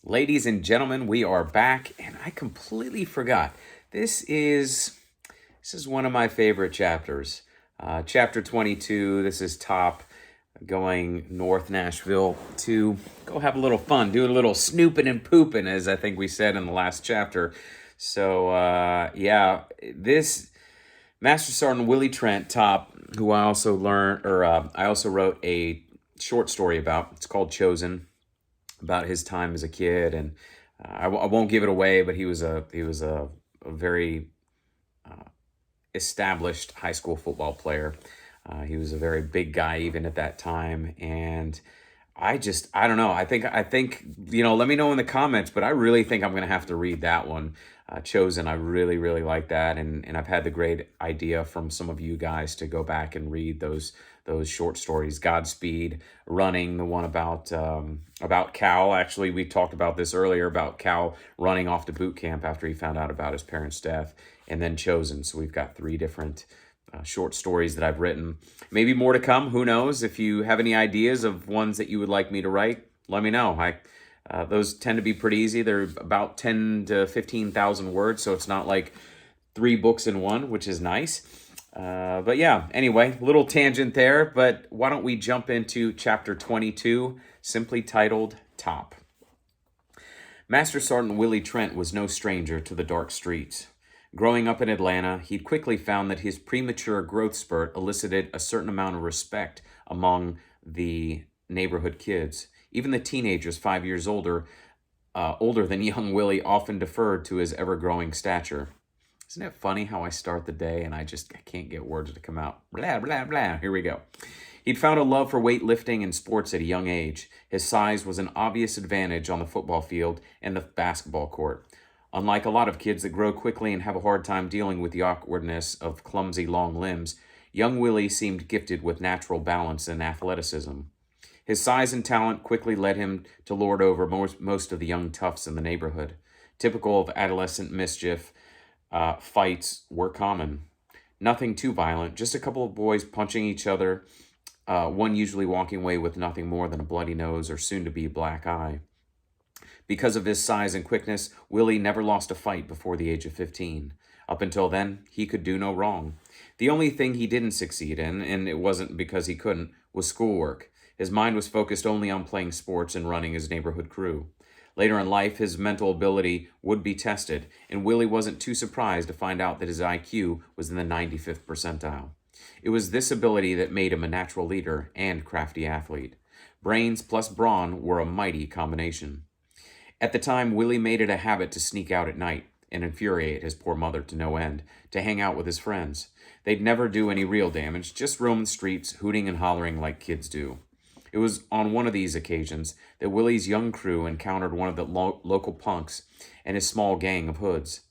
Ladies and gentlemen, we are back, and I completely forgot. This is this is one of my favorite chapters. Chapter 22. This is Top going North Nashville to go have a little fun, do a little snooping and pooping, as I think we said in the last chapter. So yeah, this Master Sergeant Willie Trent Top, who I also learned, or I also wrote a short story about. It's called Chosen, about his time as a kid, and I won't give it away, but he was a very established high school football player. He was a very big guy even at that time, and I don't know. I think Let me know in the comments, but I really think I'm gonna have to read that one. Chosen. I really like that, and I've had the great idea from some of you guys to go back and read those short stories. Godspeed, Running, the one about Cal. Actually, we talked about this earlier about Cal running off to boot camp after he found out about his parents' death, and then Chosen. So we've got three different short stories that I've written. Maybe more to come. Who knows? If you have any ideas of ones that you would like me to write, let me know. Those tend to be pretty easy. They're about 10 to 15,000 words, so it's not like three books in one, which is nice. But yeah, anyway, little tangent there. But why don't we jump into chapter 22, simply titled Top. Master Sergeant Willie Trent was no stranger to the dark streets. Growing up in Atlanta, he'd quickly found that his premature growth spurt elicited a certain amount of respect among the neighborhood kids. Even the teenagers 5 years older than young Willie, often deferred to his ever-growing stature. Isn't it funny how I start the day and I can't get words to come out? Blah, blah, blah. Here we go. He'd found a love for weightlifting and sports at a young age. His size was an obvious advantage on the football field and the basketball court. Unlike a lot of kids that grow quickly and have a hard time dealing with the awkwardness of clumsy long limbs, young Willie seemed gifted with natural balance and athleticism. His size and talent quickly led him to lord over most of the young toughs in the neighborhood. Typical of adolescent mischief, fights were common. Nothing too violent, just a couple of boys punching each other, one usually walking away with nothing more than a bloody nose or soon-to-be black eye. Because of his size and quickness, Willie never lost a fight before the age of 15. Up until then, he could do no wrong. The only thing he didn't succeed in, and it wasn't because he couldn't, was schoolwork. His mind was focused only on playing sports and running his neighborhood crew. Later in life, his mental ability would be tested, and Willie wasn't too surprised to find out that his IQ was in the 95th percentile. It was this ability that made him a natural leader and crafty athlete. Brains plus brawn were a mighty combination. At the time, Willie made it a habit to sneak out at night and infuriate his poor mother to no end, to hang out with his friends. They'd never do any real damage, just roam the streets, hooting and hollering like kids do. It was on one of these occasions that Willie's young crew encountered one of the local punks and his small gang of hoods.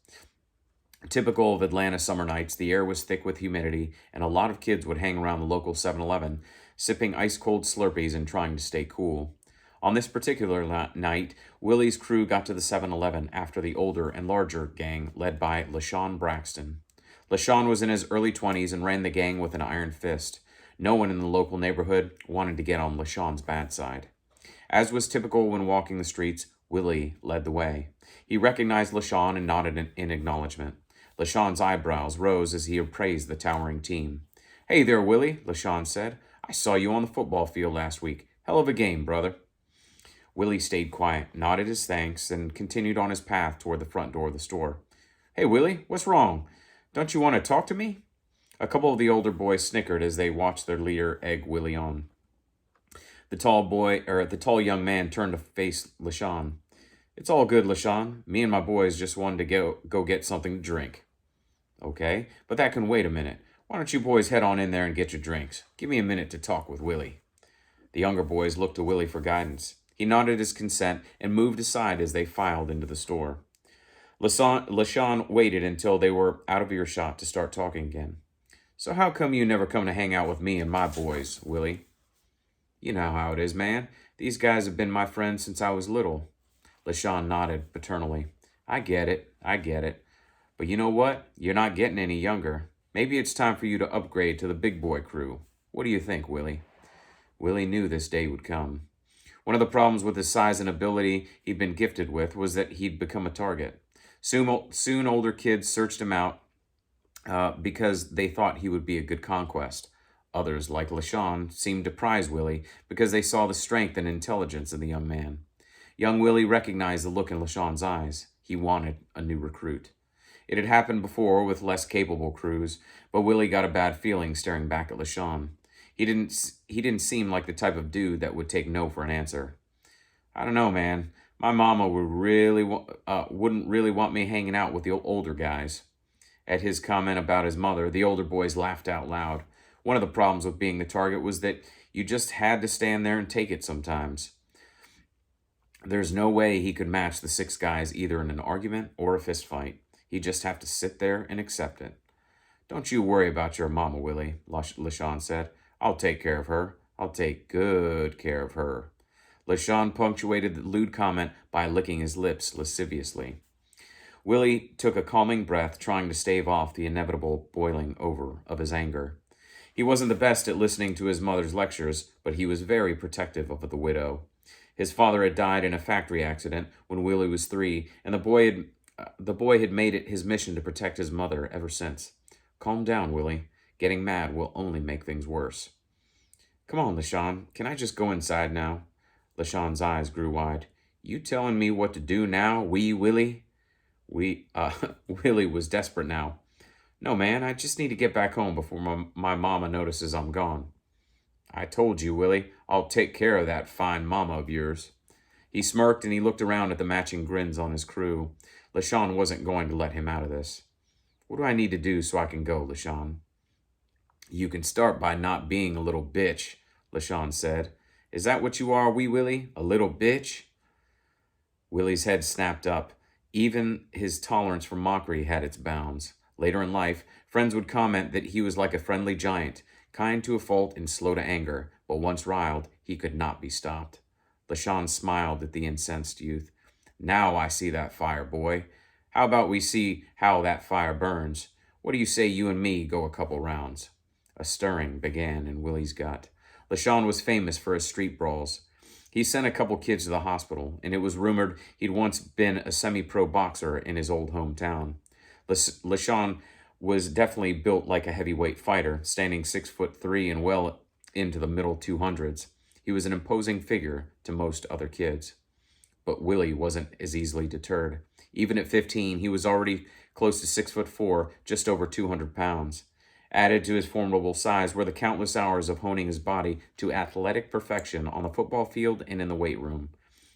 Typical of Atlanta summer nights, the air was thick with humidity, and a lot of kids would hang around the local 7-Eleven, sipping ice-cold Slurpees and trying to stay cool. On this particular night, Willie's crew got to the 7-Eleven after the older and larger gang led by LaShawn Braxton. LaShawn was in his early 20s and ran the gang with an iron fist. No one in the local neighborhood wanted to get on LaShawn's bad side. As was typical when walking the streets, Willie led the way. He recognized LaShawn and nodded in acknowledgement. LaShawn's eyebrows rose as he appraised the towering team. "Hey there, Willie," LaShawn said. "I saw you on the football field last week. Hell of a game, brother." Willie stayed quiet, nodded his thanks, and continued on his path toward the front door of the store. "Hey, Willie, what's wrong? Don't you want to talk to me?" A couple of the older boys snickered as they watched their leader egg Willie on. The tall young man turned to face LaShawn. "It's all good, LaShawn. Me and my boys just wanted to go get something to drink." "Okay, but that can wait a minute. Why don't you boys head on in there and get your drinks? Give me a minute to talk with Willie." The younger boys looked to Willie for guidance. He nodded his consent and moved aside as they filed into the store. LaShawn waited until they were out of earshot to start talking again. "So how come you never come to hang out with me and my boys, Willie?" "You know how it is, man. These guys have been my friends since I was little." LaShawn nodded paternally. I get it. But you know what? You're not getting any younger. Maybe it's time for you to upgrade to the big boy crew. What do you think, Willie?" Willie knew this day would come. One of the problems with his size and ability he'd been gifted with was that he'd become a target. Soon older kids searched him out because they thought he would be a good conquest. Others, like LaShawn, seemed to prize Willie because they saw the strength and intelligence in the young man. Young Willie recognized the look in LaShawn's eyes. He wanted a new recruit. It had happened before with less capable crews, but Willie got a bad feeling staring back at LaShawn. He didn't seem like the type of dude that would take no for an answer. I don't know, man. My mama wouldn't really want me hanging out with the older guys. At his comment about his mother, the older boys laughed out loud. One of the problems with being the target was that you just had to stand there and take it sometimes. There's no way he could match the six guys either in an argument or a fist fight. He'd just have to sit there and accept it. Don't you worry about your mama, Willie, LaShawn said. I'll take care of her. I'll take good care of her. LaShawn punctuated the lewd comment by licking his lips lasciviously. Willie took a calming breath, trying to stave off the inevitable boiling over of his anger. He wasn't the best at listening to his mother's lectures, but he was very protective of the widow. His father had died in a factory accident when Willie was 3, and the boy had made it his mission to protect his mother ever since. Calm down, Willie. Getting mad will only make things worse. Come on, LaShawn. Can I just go inside now? LaShawn's eyes grew wide. You telling me what to do now, wee Willie? Willie was desperate now. No, man, I just need to get back home before my mama notices I'm gone. I told you, Willie, I'll take care of that fine mama of yours. He smirked and he looked around at the matching grins on his crew. LaShawn wasn't going to let him out of this. What do I need to do so I can go, LaShawn? You can start by not being a little bitch, LaShawn said. Is that what you are, wee Willie? A little bitch? Willie's head snapped up. Even his tolerance for mockery had its bounds. Later in life, friends would comment that he was like a friendly giant, kind to a fault and slow to anger, but once riled, he could not be stopped. LaShawn smiled at the incensed youth. Now I see that fire, boy. How about we see how that fire burns? What do you say you and me go a couple rounds? A stirring began in Willie's gut. LaShawn was famous for his street brawls. He sent a couple kids to the hospital, and it was rumored he'd once been a semi-pro boxer in his old hometown. LaShawn was definitely built like a heavyweight fighter, standing 6'3" and well into the middle 200s. He was an imposing figure to most other kids. But Willie wasn't as easily deterred. Even at 15, he was already close to 6'4", just over 200 pounds. Added to his formidable size were the countless hours of honing his body to athletic perfection on the football field and in the weight room.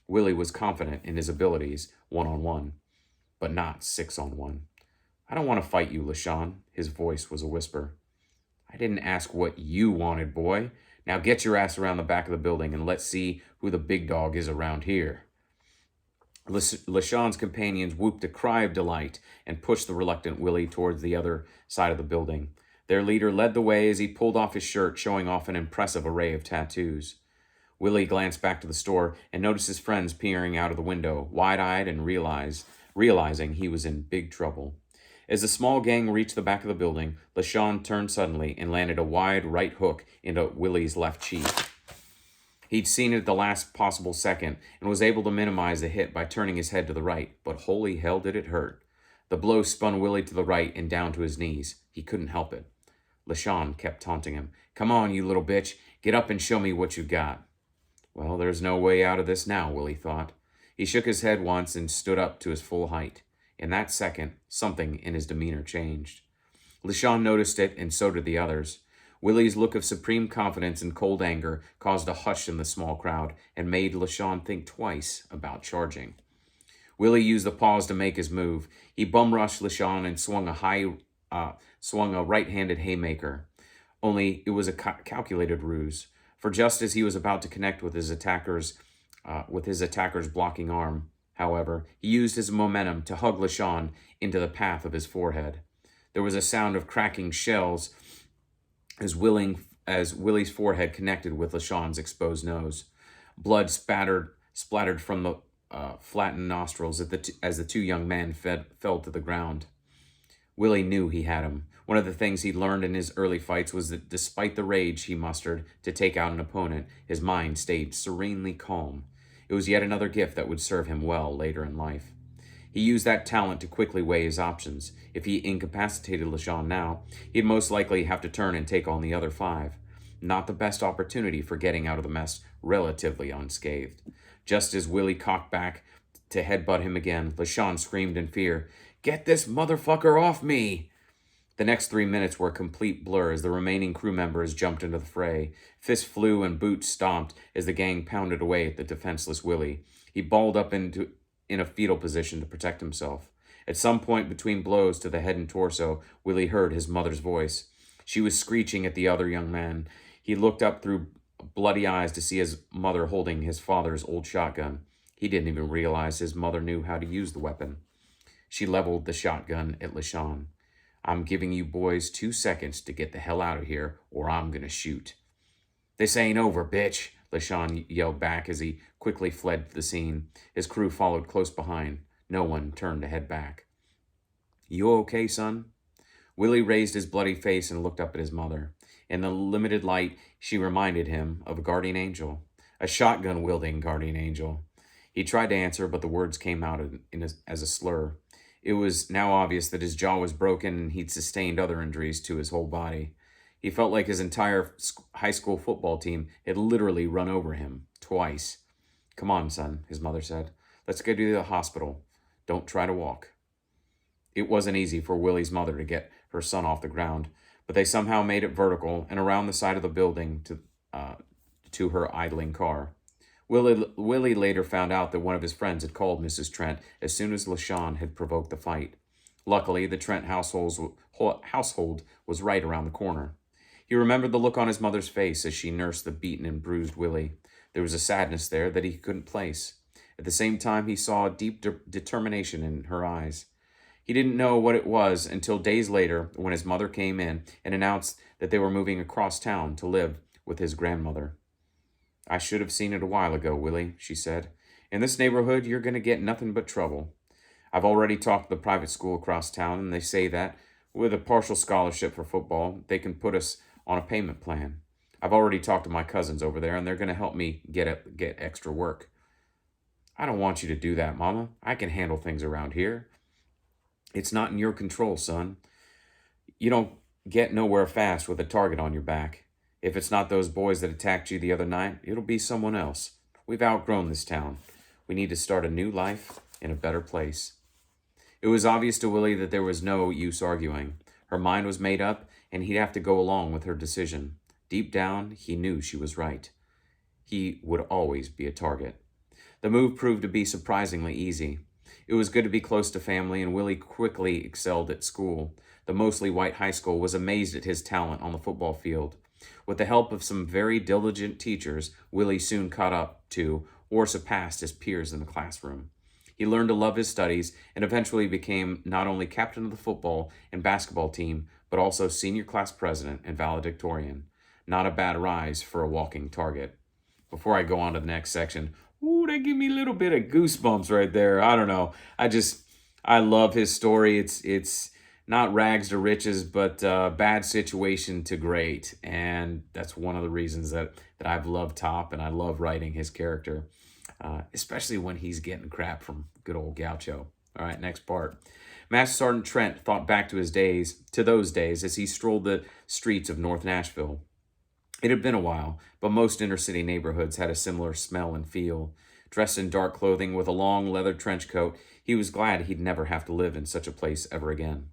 Willie was confident in his abilities one-on-one, but not 6-on-1. I don't want to fight you, LaShawn. His voice was a whisper. I didn't ask what you wanted, boy. Now get your ass around the back of the building and let's see who the big dog is around here. LaShawn's companions whooped a cry of delight and pushed the reluctant Willie towards the other side of the building. Their leader led the way as he pulled off his shirt, showing off an impressive array of tattoos. Willie glanced back to the store and noticed his friends peering out of the window, wide-eyed and realizing he was in big trouble. As the small gang reached the back of the building, LaShawn turned suddenly and landed a wide right hook into Willie's left cheek. He'd seen it at the last possible second and was able to minimize the hit by turning his head to the right, but holy hell did it hurt. The blow spun Willie to the right and down to his knees. He couldn't help it. LaShawn kept taunting him. Come on, you little bitch. Get up and show me what you got. Well, there's no way out of this now, Willie thought. He shook his head once and stood up to his full height. In that second, something in his demeanor changed. LaShawn noticed it, and so did the others. Willie's look of supreme confidence and cold anger caused a hush in the small crowd and made LaShawn think twice about charging. Willie used the pause to make his move. He bum-rushed LaShawn and swung a right-handed haymaker. Only it was a calculated ruse. For just as he was about to connect with his attacker's blocking arm, however, he used his momentum to hug LaShawn into the path of his forehead. There was a sound of cracking shells as Willie's forehead connected with LaShawn's exposed nose. Blood splattered from the flattened nostrils as the two young men fell to the ground. Willie knew he had him. One of the things he learned in his early fights was that despite the rage he mustered to take out an opponent, his mind stayed serenely calm. It was yet another gift that would serve him well later in life. He used that talent to quickly weigh his options. If he incapacitated LaShawn now, he'd most likely have to turn and take on the other 5. Not the best opportunity for getting out of the mess relatively unscathed. Just as Willie cocked back to headbutt him again, LaShawn screamed in fear, "Get this motherfucker off me!" The next 3 minutes were a complete blur as the remaining crew members jumped into the fray. Fists flew and boots stomped as the gang pounded away at the defenseless Willie. He balled up in a fetal position to protect himself. At some point between blows to the head and torso, Willie heard his mother's voice. She was screeching at the other young man. He looked up through bloody eyes to see his mother holding his father's old shotgun. He didn't even realize his mother knew how to use the weapon. She leveled the shotgun at LaShawn. "I'm giving you boys 2 seconds to get the hell out of here, or I'm gonna shoot." "This ain't over, bitch," LaShawn yelled back as he quickly fled the scene. His crew followed close behind. No one turned to head back. "You okay, son?" Willie raised his bloody face and looked up at his mother. In the limited light, she reminded him of a guardian angel, a shotgun-wielding guardian angel. He tried to answer, but the words came out as a slur. It was now obvious that his jaw was broken and he'd sustained other injuries to his whole body. He felt like his entire high school football team had literally run over him, twice. "Come on, son," his mother said. "Let's go to the hospital. Don't try to walk." It wasn't easy for Willie's mother to get her son off the ground, but they somehow made it vertical and around the side of the building to her idling car. Willie later found out that one of his friends had called Mrs. Trent as soon as LaShawn had provoked the fight. Luckily, the Trent household was right around the corner. He remembered the look on his mother's face as she nursed the beaten and bruised Willie. There was a sadness there that he couldn't place. At the same time, he saw a deep determination in her eyes. He didn't know what it was until days later when his mother came in and announced that they were moving across town to live with his grandmother. "I should have seen it a while ago, Willie," she said. "In this neighborhood, you're going to get nothing but trouble. I've already talked to the private school across town, and they say that, with a partial scholarship for football, they can put us on a payment plan. I've already talked to my cousins over there, and they're going to help me get extra work." "I don't want you to do that, Mama. I can handle things around here." "It's not in your control, son. You don't get nowhere fast with a target on your back. If it's not those boys that attacked you the other night, it'll be someone else. We've outgrown this town. We need to start a new life in a better place." It was obvious to Willie that there was no use arguing. Her mind was made up, and he'd have to go along with her decision. Deep down, he knew she was right. He would always be a target. The move proved to be surprisingly easy. It was good to be close to family, and Willie quickly excelled at school. The mostly white high school was amazed at his talent on the football field. With the help of some very diligent teachers, Willie soon caught up to or surpassed his peers in the classroom. He learned to love his studies and eventually became not only captain of the football and basketball team, but also senior class president and valedictorian. Not a bad rise for a walking target. Before I go on to the next section, that give me a little bit of goosebumps right there. I don't know. I love his story. It's not rags to riches, but bad situation to great. And that's one of the reasons that I've loved Top, and I love writing his character, especially when he's getting crap from good old Gaucho. All right, next part. Master Sergeant Trent thought back to those days as he strolled the streets of North Nashville. It had been a while, but most inner-city neighborhoods had a similar smell and feel. Dressed in dark clothing with a long leather trench coat, he was glad he'd never have to live in such a place ever again.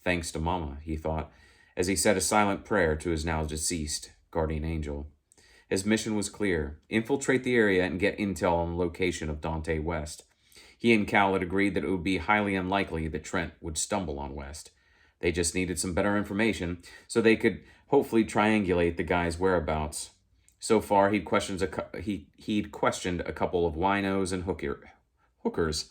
Thanks to Mama, he thought, as he said a silent prayer to his now deceased guardian angel. His mission was clear: infiltrate the area and get intel on the location of Dante West. He and Cal had agreed that it would be highly unlikely that Trent would stumble on West. They just needed some better information so they could hopefully triangulate the guy's whereabouts. So far, he'd questioned a couple of winos and hookers.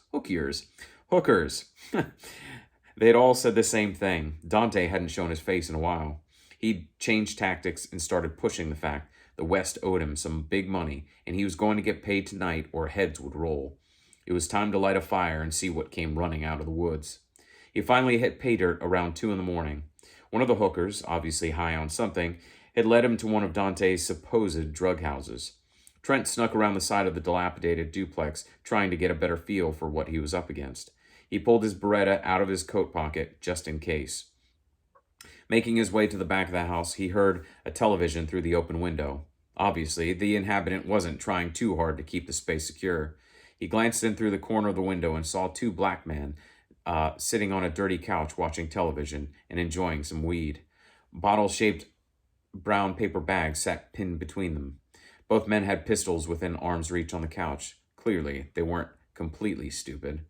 They had all said the same thing. Dante hadn't shown his face in a while. He'd changed tactics and started pushing the fact the West owed him some big money, and he was going to get paid tonight or heads would roll. It was time to light a fire and see what came running out of the woods. He finally hit pay dirt around 2 in the morning. One of the hookers, obviously high on something, had led him to one of Dante's supposed drug houses. Trent snuck around the side of the dilapidated duplex, trying to get a better feel for what he was up against. He pulled his Beretta out of his coat pocket, just in case. Making his way to the back of the house, he heard a television through the open window. Obviously, the inhabitant wasn't trying too hard to keep the space secure. He glanced in through the corner of the window and saw two black men sitting on a dirty couch watching television and enjoying some weed. Bottle-shaped brown paper bags sat pinned between them. Both men had pistols within arm's reach on the couch. Clearly, they weren't completely stupid.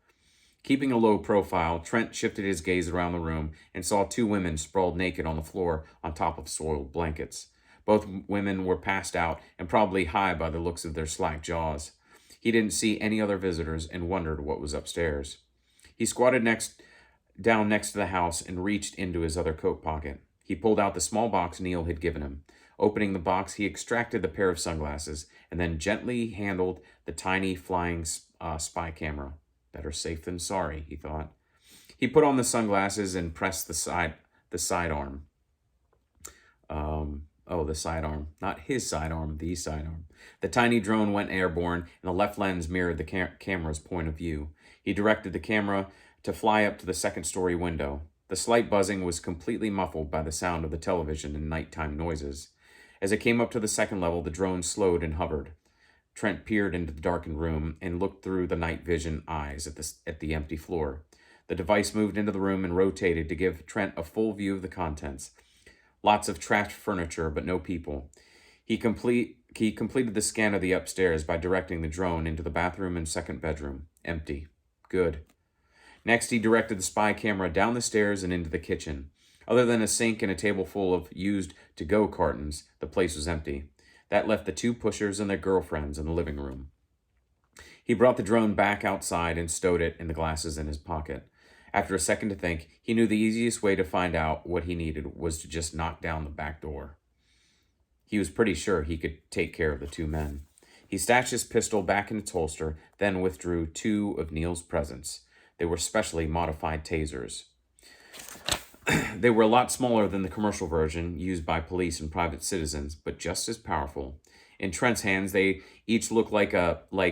Keeping a low profile, Trent shifted his gaze around the room and saw two women sprawled naked on the floor on top of soiled blankets. Both women were passed out and probably high by the looks of their slack jaws. He didn't see any other visitors and wondered what was upstairs. He squatted down next to the house and reached into his other coat pocket. He pulled out the small box Neil had given him. Opening the box, he extracted the pair of sunglasses and then gently handled the tiny flying spy camera. Better safe than sorry, he thought. He put on the sunglasses and pressed the sidearm. The sidearm. Not his sidearm, the sidearm. The tiny drone went airborne, and the left lens mirrored the camera's point of view. He directed the camera to fly up to the second-story window. The slight buzzing was completely muffled by the sound of the television and nighttime noises. As it came up to the second level, the drone slowed and hovered. Trent peered into the darkened room and looked through the night vision eyes at the empty floor. The device moved into the room and rotated to give Trent a full view of the contents. Lots of trashed furniture, but no people. He completed the scan of the upstairs by directing the drone into the bathroom and second bedroom. Empty. Good. Next, he directed the spy camera down the stairs and into the kitchen. Other than a sink and a table full of used to-go cartons, the place was empty. That left the two pushers and their girlfriends in the living room. He brought the drone back outside and stowed it in the glasses in his pocket. After a second to think, he knew the easiest way to find out what he needed was to just knock down the back door. He was pretty sure he could take care of the two men. He stashed his pistol back in its holster, then withdrew two of Neil's presents. They were specially modified tasers. They were a lot smaller than the commercial version used by police and private citizens, but just as powerful. In Trent's hands, they each looked like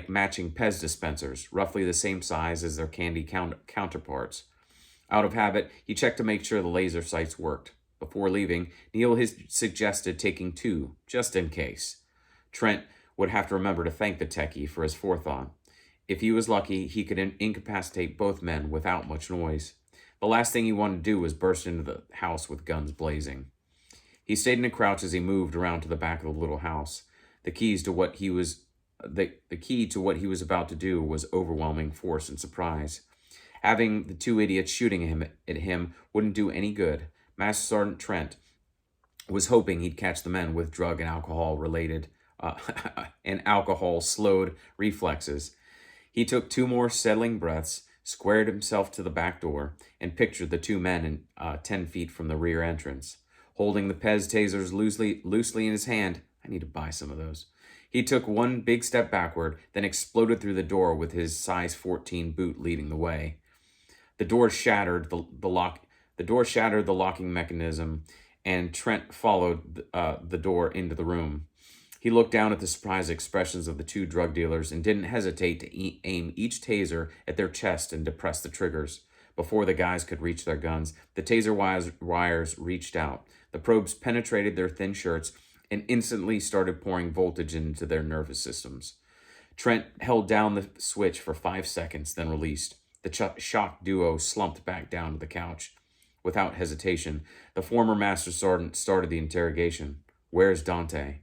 matching Pez dispensers, roughly the same size as their candy counterparts. Out of habit, he checked to make sure the laser sights worked. Before leaving, Neil had suggested taking two, just in case. Trent would have to remember to thank the techie for his forethought. If he was lucky, he could incapacitate both men without much noise. The last thing he wanted to do was burst into the house with guns blazing. He stayed in a crouch as he moved around to the back of the little house. The key to what he was about to do was overwhelming force and surprise. Having the two idiots shooting at him wouldn't do any good. Master Sergeant Trent was hoping he'd catch the men with drug and alcohol-slowed reflexes. He took two more settling breaths, squared himself to the back door, and pictured the two men 10 feet from the rear entrance. Holding the Pez tasers loosely in his hand, I need to buy some of those. He took one big step backward, then exploded through the door with his size 14 boot leading the way. The door shattered the locking mechanism, and Trent followed the door into the room. He looked down at the surprised expressions of the two drug dealers and didn't hesitate to aim each taser at their chest and depress the triggers. Before the guys could reach their guns, the taser wires reached out. The probes penetrated their thin shirts and instantly started pouring voltage into their nervous systems. Trent held down the switch for 5 seconds, then released. The shocked duo slumped back down to the couch. Without hesitation, the former Master Sergeant started the interrogation. "Where's Dante?"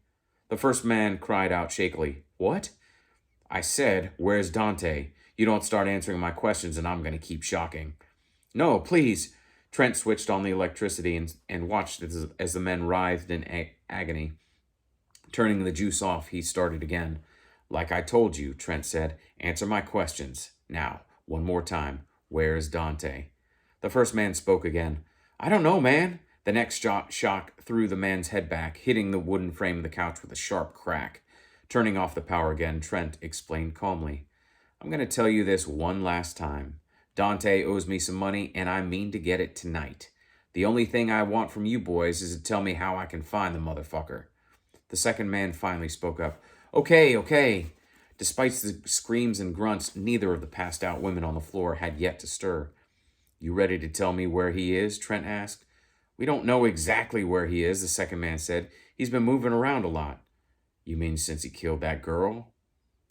The first man cried out shakily, "What?" "I said, where's Dante? You don't start answering my questions and I'm going to keep shocking." "No, please." Trent switched on the electricity and watched as the men writhed in agony. Turning the juice off, he started again. "Like I told you," Trent said, "answer my questions. Now, one more time. Where's Dante?" The first man spoke again. "I don't know, man." The next shock threw the man's head back, hitting the wooden frame of the couch with a sharp crack. Turning off the power again, Trent explained calmly. "I'm going to tell you this one last time. Dante owes me some money, and I mean to get it tonight. The only thing I want from you boys is to tell me how I can find the motherfucker. The second man finally spoke up. Okay, okay. Despite the screams and grunts, neither of the passed out women on the floor had yet to stir. You ready to tell me where he is? Trent asked. We don't know exactly where he is, the second man said. He's been moving around a lot. You mean since he killed that girl?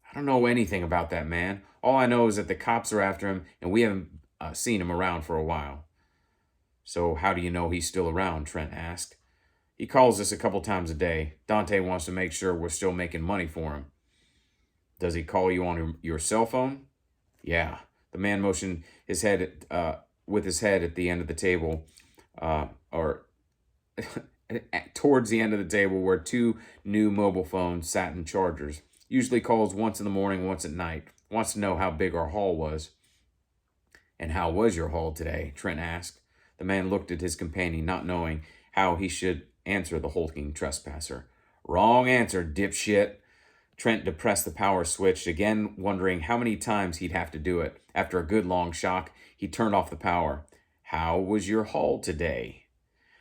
I don't know anything about that man. All I know is that the cops are after him and we haven't seen him around for a while. So how do you know he's still around? Trent asked. He calls us a couple times a day. Dante wants to make sure we're still making money for him. Does he call you on your cell phone? Yeah. The man motioned his head with his head at the end of the table, or towards the end of the table where two new mobile phones sat in chargers. Usually calls once in the morning, once at night. Wants to know how big our haul was. And how was your haul today? Trent asked. The man looked at his companion, not knowing how he should answer the hulking trespasser. Wrong answer, dipshit. Trent depressed the power switch, again wondering how many times he'd have to do it. After a good long shock, he turned off the power. How was your haul today?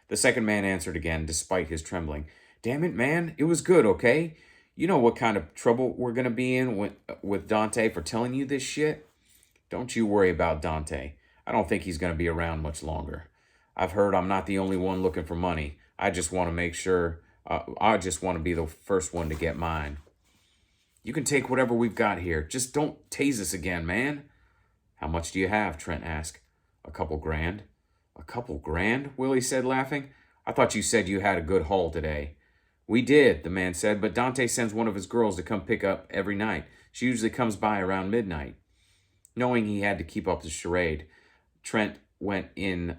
The second man answered again, despite his trembling. Damn it, man, it was good, okay? You know what kind of trouble we're going to be in with Dante for telling you this shit? Don't you worry about Dante. I don't think he's going to be around much longer. I've heard I'm not the only one looking for money. I just want to make sure, I just want to be the first one to get mine. You can take whatever we've got here. Just don't tase us again, man. How much do you have? Trent asked. A couple grand. A couple grand? Willie said, laughing. I thought you said you had a good haul today. We did, the man said, but Dante sends one of his girls to come pick up every night. She usually comes by around midnight. Knowing he had to keep up the charade, Trent went in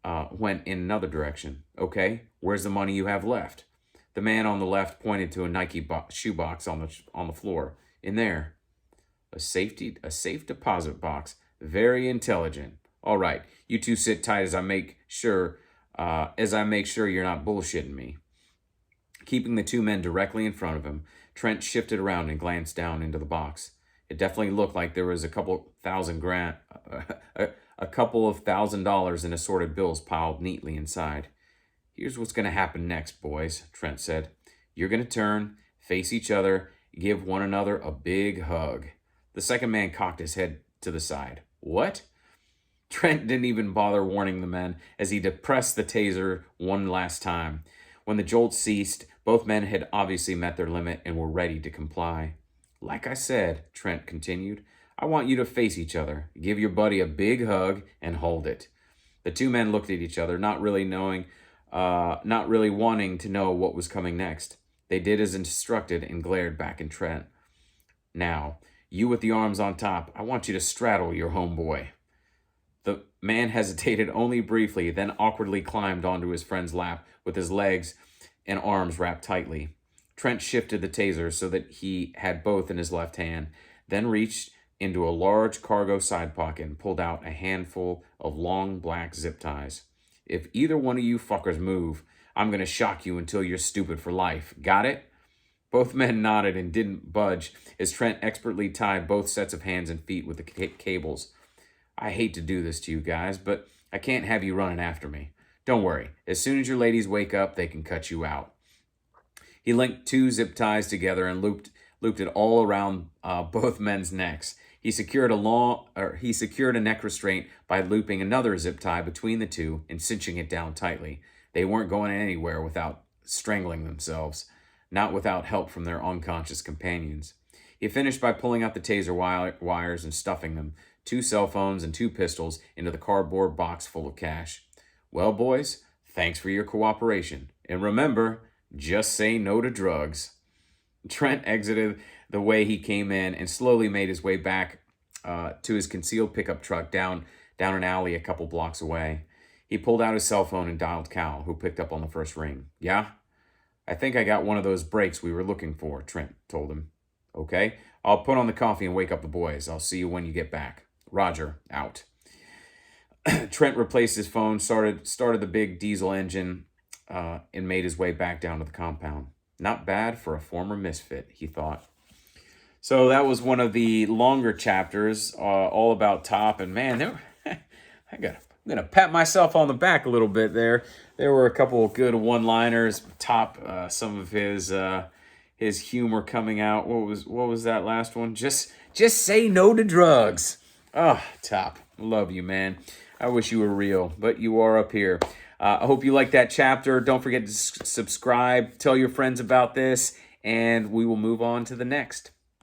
another direction. Okay, where's the money you have left? The man on the left pointed to a Nike shoebox on the floor. In there. A safe deposit box. Very intelligent. All right, you two sit tight as I make sure you're not bullshitting me. Keeping the two men directly in front of him, Trent shifted around and glanced down into the box. It definitely looked like there was a couple of $1,000s in assorted bills piled neatly inside. Here's what's going to happen next, boys, Trent said. You're going to turn, face each other, give one another a big hug. The second man cocked his head to the side. What? Trent didn't even bother warning the men as he depressed the taser one last time. When the jolt ceased, both men had obviously met their limit and were ready to comply. Like I said, Trent continued, I want you to face each other, give your buddy a big hug, and hold it. The two men looked at each other, not really wanting to know what was coming next. They did as instructed and glared back at Trent. Now, you with the arms on top, I want you to straddle your homeboy. The man hesitated only briefly, then awkwardly climbed onto his friend's lap with his legs and arms wrapped tightly. Trent shifted the taser so that he had both in his left hand, then reached into a large cargo side pocket and pulled out a handful of long black zip ties. If either one of you fuckers move, I'm going to shock you until you're stupid for life. Got it? Both men nodded and didn't budge as Trent expertly tied both sets of hands and feet with the cables. I hate to do this to you guys, but I can't have you running after me. Don't worry. As soon as your ladies wake up, they can cut you out. He linked two zip ties together and looped it all around both men's necks. He secured a neck restraint by looping another zip tie between the two and cinching it down tightly. They weren't going anywhere without strangling themselves, not without help from their unconscious companions. He finished by pulling out the taser wires and stuffing them, 2 cell phones and 2 pistols, into the cardboard box full of cash. Well, boys, thanks for your cooperation. And remember, just say no to drugs. Trent exited the way he came in and slowly made his way back to his concealed pickup truck down an alley a couple blocks away. He pulled out his cell phone and dialed Cal, who picked up on the first ring. Yeah? I think I got one of those breaks we were looking for, Trent told him. Okay, I'll put on the coffee and wake up the boys. I'll see you when you get back. Roger, out. Trent replaced his phone, started the big diesel engine, and made his way back down to the compound. Not bad for a former misfit, he thought. So that was one of the longer chapters, all about Top. And man, I got I'm gonna pat myself on the back a little bit there. There were a couple of good one-liners. Top some of his humor coming out. What was that last one? Just say no to drugs. Oh, Top. Love you, man. I wish you were real, but you are up here. I hope you like that chapter. Don't forget to subscribe. Tell your friends about this, and we will move on to the next.